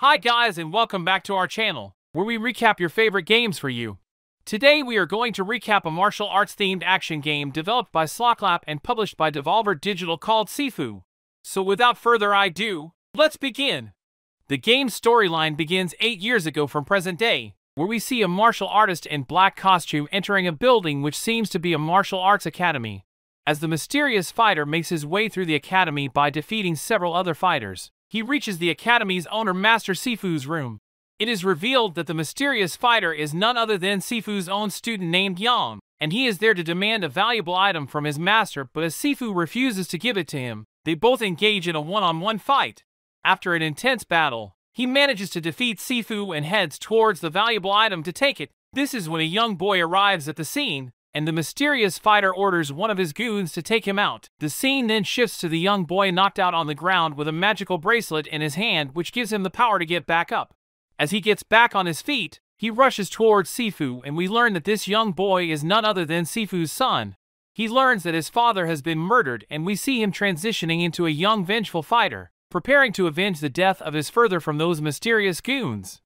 Hi guys and welcome back to our channel, where we recap your favorite games for you. Today we are going to recap a martial arts themed action game developed by Sloclap and published by Devolver Digital called Sifu. So without further ado, let's begin! The game's storyline begins 8 years ago from present day, where we see a martial artist in black costume entering a building which seems to be a martial arts academy. As the mysterious fighter makes his way through the academy by defeating several other fighters, he reaches the academy's owner Master Sifu's room. It is revealed that the mysterious fighter is none other than Sifu's own student named Yang, and he is there to demand a valuable item from his master, but as Sifu refuses to give it to him, they both engage in a one-on-one fight. After an intense battle, he manages to defeat Sifu and heads towards the valuable item to take it. This is when a young boy arrives at the scene, and the mysterious fighter orders one of his goons to take him out. The scene then shifts to the young boy knocked out on the ground with a magical bracelet in his hand which gives him the power to get back up. As he gets back on his feet, he rushes towards Sifu, and we learn that this young boy is none other than Sifu's son. He learns that his father has been murdered, and we see him transitioning into a young vengeful fighter, preparing to avenge the death of his father from those mysterious goons.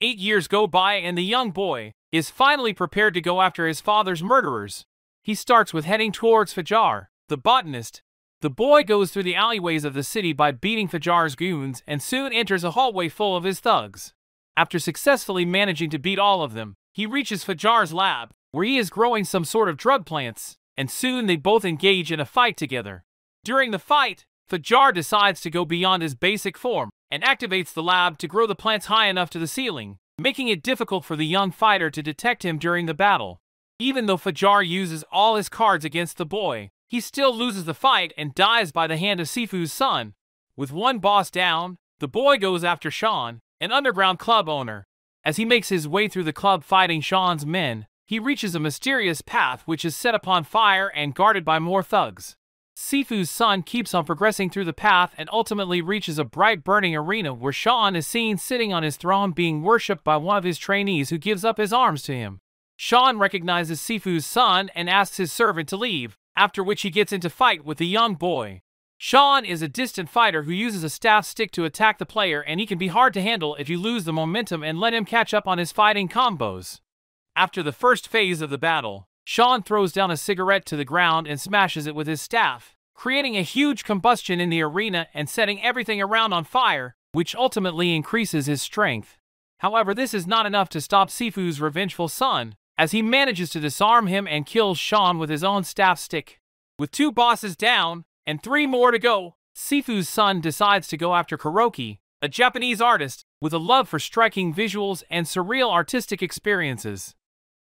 8 years go by and the young boy is finally prepared to go after his father's murderers. He starts with heading towards Fajar, the botanist. The boy goes through the alleyways of the city by beating Fajar's goons and soon enters a hallway full of his thugs. After successfully managing to beat all of them, he reaches Fajar's lab, where he is growing some sort of drug plants, and soon they both engage in a fight together. During the fight, Fajar decides to go beyond his basic form and activates the lab to grow the plants high enough to the ceiling, making it difficult for the young fighter to detect him during the battle. Even though Fajar uses all his cards against the boy, he still loses the fight and dies by the hand of Sifu's son. With one boss down, the boy goes after Sean, an underground club owner. As he makes his way through the club fighting Sean's men, he reaches a mysterious path which is set upon fire and guarded by more thugs. Sifu's son keeps on progressing through the path and ultimately reaches a bright burning arena where Sean is seen sitting on his throne being worshipped by one of his trainees who gives up his arms to him. Sean recognizes Sifu's son and asks his servant to leave, after which he gets into fight with the young boy. Sean is a distant fighter who uses a staff stick to attack the player, and he can be hard to handle if you lose the momentum and let him catch up on his fighting combos. After the first phase of the battle, Sean throws down a cigarette to the ground and smashes it with his staff, creating a huge combustion in the arena and setting everything around on fire, which ultimately increases his strength. However, this is not enough to stop Sifu's revengeful son, as he manages to disarm him and kills Sean with his own staff stick. With 2 bosses down and 3 more to go, Sifu's son decides to go after Kuroki, a Japanese artist with a love for striking visuals and surreal artistic experiences.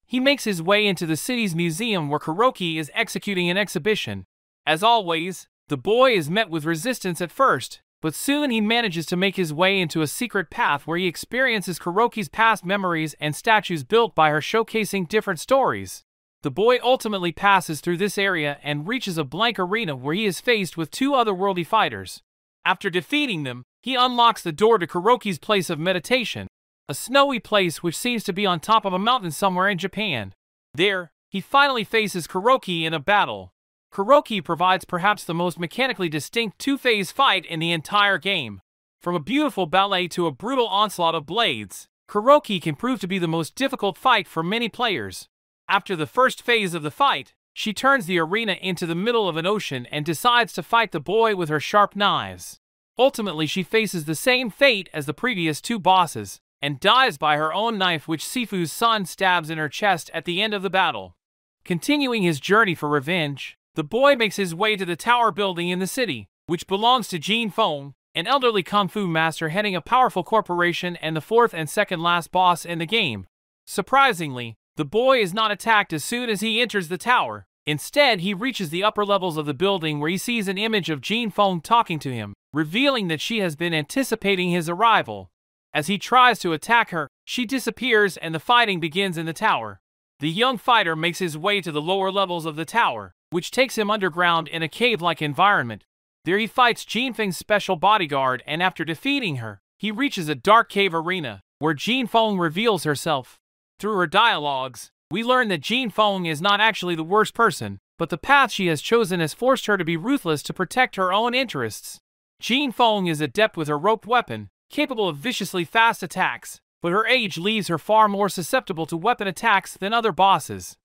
He makes his way into the city's museum where Kuroki is executing an exhibition. As always, the boy is met with resistance at first, but soon he manages to make his way into a secret path where he experiences Kuroki's past memories and statues built by her showcasing different stories. The boy ultimately passes through this area and reaches a blank arena where he is faced with 2 otherworldly fighters. After defeating them, he unlocks the door to Kuroki's place of meditation, a snowy place which seems to be on top of a mountain somewhere in Japan. There, he finally faces Kuroki in a battle. Kuroki provides perhaps the most mechanically distinct 2-phase fight in the entire game. From a beautiful ballet to a brutal onslaught of blades, Kuroki can prove to be the most difficult fight for many players. After the first phase of the fight, she turns the arena into the middle of an ocean and decides to fight the boy with her sharp knives. Ultimately, she faces the same fate as the previous 2 bosses, and dies by her own knife which Sifu's son stabs in her chest at the end of the battle. Continuing his journey for revenge, the boy makes his way to the tower building in the city, which belongs to Jin Feng, an elderly kung fu master heading a powerful corporation and the 4th and second last boss in the game. Surprisingly, the boy is not attacked as soon as he enters the tower. Instead, he reaches the upper levels of the building where he sees an image of Jin Feng talking to him, revealing that she has been anticipating his arrival. As he tries to attack her, she disappears and the fighting begins in the tower. The young fighter makes his way to the lower levels of the tower, which takes him underground in a cave-like environment. There he fights Jin Feng's special bodyguard, and after defeating her, he reaches a dark cave arena, where Jin Feng reveals herself. Through her dialogues, we learn that Jin Feng is not actually the worst person, but the path she has chosen has forced her to be ruthless to protect her own interests. Jin Feng is adept with her roped weapon, capable of viciously fast attacks, but her age leaves her far more susceptible to weapon attacks than other bosses.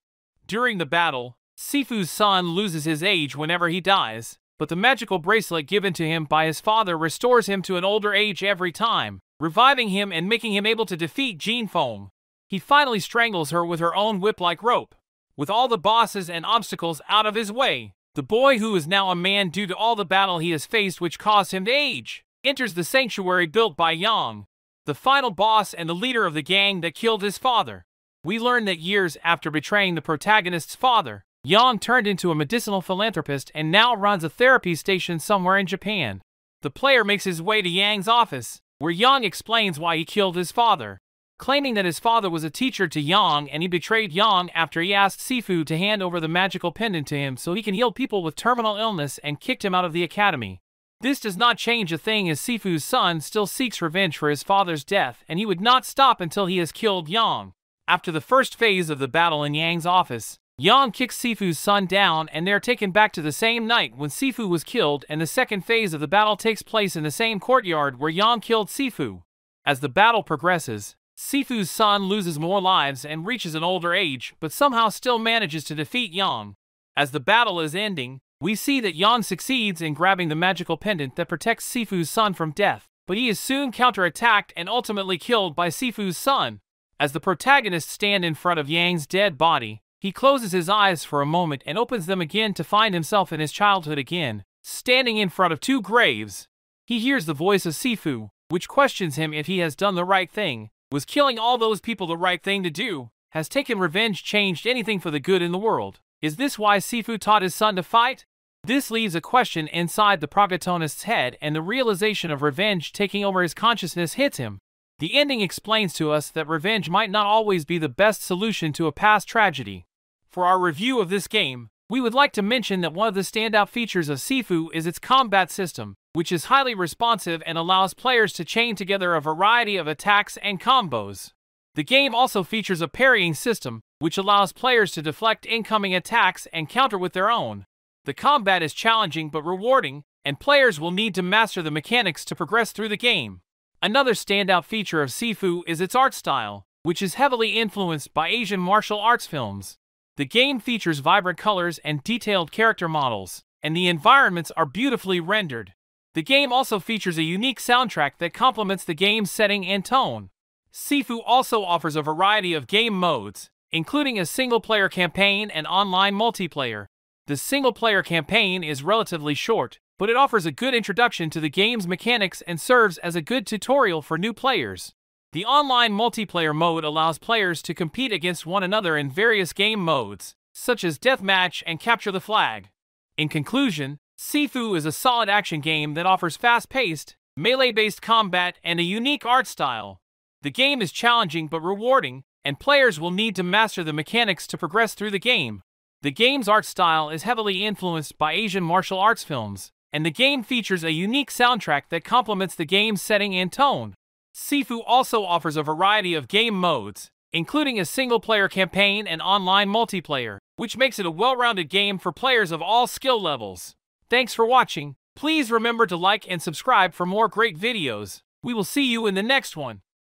During the battle, Sifu's son loses his age whenever he dies, but the magical bracelet given to him by his father restores him to an older age every time, reviving him and making him able to defeat Jean Fong. He finally strangles her with her own whip-like rope. With all the bosses and obstacles out of his way, the boy, who is now a man due to all the battle he has faced which caused him to age, enters the sanctuary built by Yang, the final boss and the leader of the gang that killed his father. We learn that years after betraying the protagonist's father, Yang turned into a medicinal philanthropist and now runs a therapy station somewhere in Japan. The player makes his way to Yang's office, where Yang explains why he killed his father, claiming that his father was a teacher to Yang and he betrayed Yang after he asked Sifu to hand over the magical pendant to him so he can heal people with terminal illness and kicked him out of the academy. This does not change a thing, as Sifu's son still seeks revenge for his father's death and he would not stop until he has killed Yang. After the first phase of the battle in Yang's office, Yang kicks Sifu's son down and they are taken back to the same night when Sifu was killed, and the second phase of the battle takes place in the same courtyard where Yang killed Sifu. As the battle progresses, Sifu's son loses more lives and reaches an older age, but somehow still manages to defeat Yang. As the battle is ending, we see that Yang succeeds in grabbing the magical pendant that protects Sifu's son from death, but he is soon counterattacked and ultimately killed by Sifu's son. As the protagonist stands in front of Yang's dead body, he closes his eyes for a moment and opens them again to find himself in his childhood again, standing in front of two graves. He hears the voice of Sifu, which questions him if he has done the right thing. Was killing all those people the right thing to do? Has taking revenge changed anything for the good in the world? Is this why Sifu taught his son to fight? This leaves a question inside the protagonist's head, and the realization of revenge taking over his consciousness hits him. The ending explains to us that revenge might not always be the best solution to a past tragedy. For our review of this game, we would like to mention that one of the standout features of Sifu is its combat system, which is highly responsive and allows players to chain together a variety of attacks and combos. The game also features a parrying system, which allows players to deflect incoming attacks and counter with their own. The combat is challenging but rewarding, and players will need to master the mechanics to progress through the game. Another standout feature of Sifu is its art style, which is heavily influenced by Asian martial arts films. The game features vibrant colors and detailed character models, and the environments are beautifully rendered. The game also features a unique soundtrack that complements the game's setting and tone. Sifu also offers a variety of game modes, including a single-player campaign and online multiplayer. The single-player campaign is relatively short, but it offers a good introduction to the game's mechanics and serves as a good tutorial for new players. The online multiplayer mode allows players to compete against one another in various game modes, such as deathmatch and capture the flag. In conclusion, Sifu is a solid action game that offers fast-paced, melee-based combat and a unique art style. The game is challenging but rewarding, and players will need to master the mechanics to progress through the game. The game's art style is heavily influenced by Asian martial arts films, and the game features a unique soundtrack that complements the game's setting and tone. Sifu also offers a variety of game modes, including a single-player campaign and online multiplayer, which makes it a well-rounded game for players of all skill levels. Thanks for watching. Please remember to like and subscribe for more great videos. We will see you in the next one.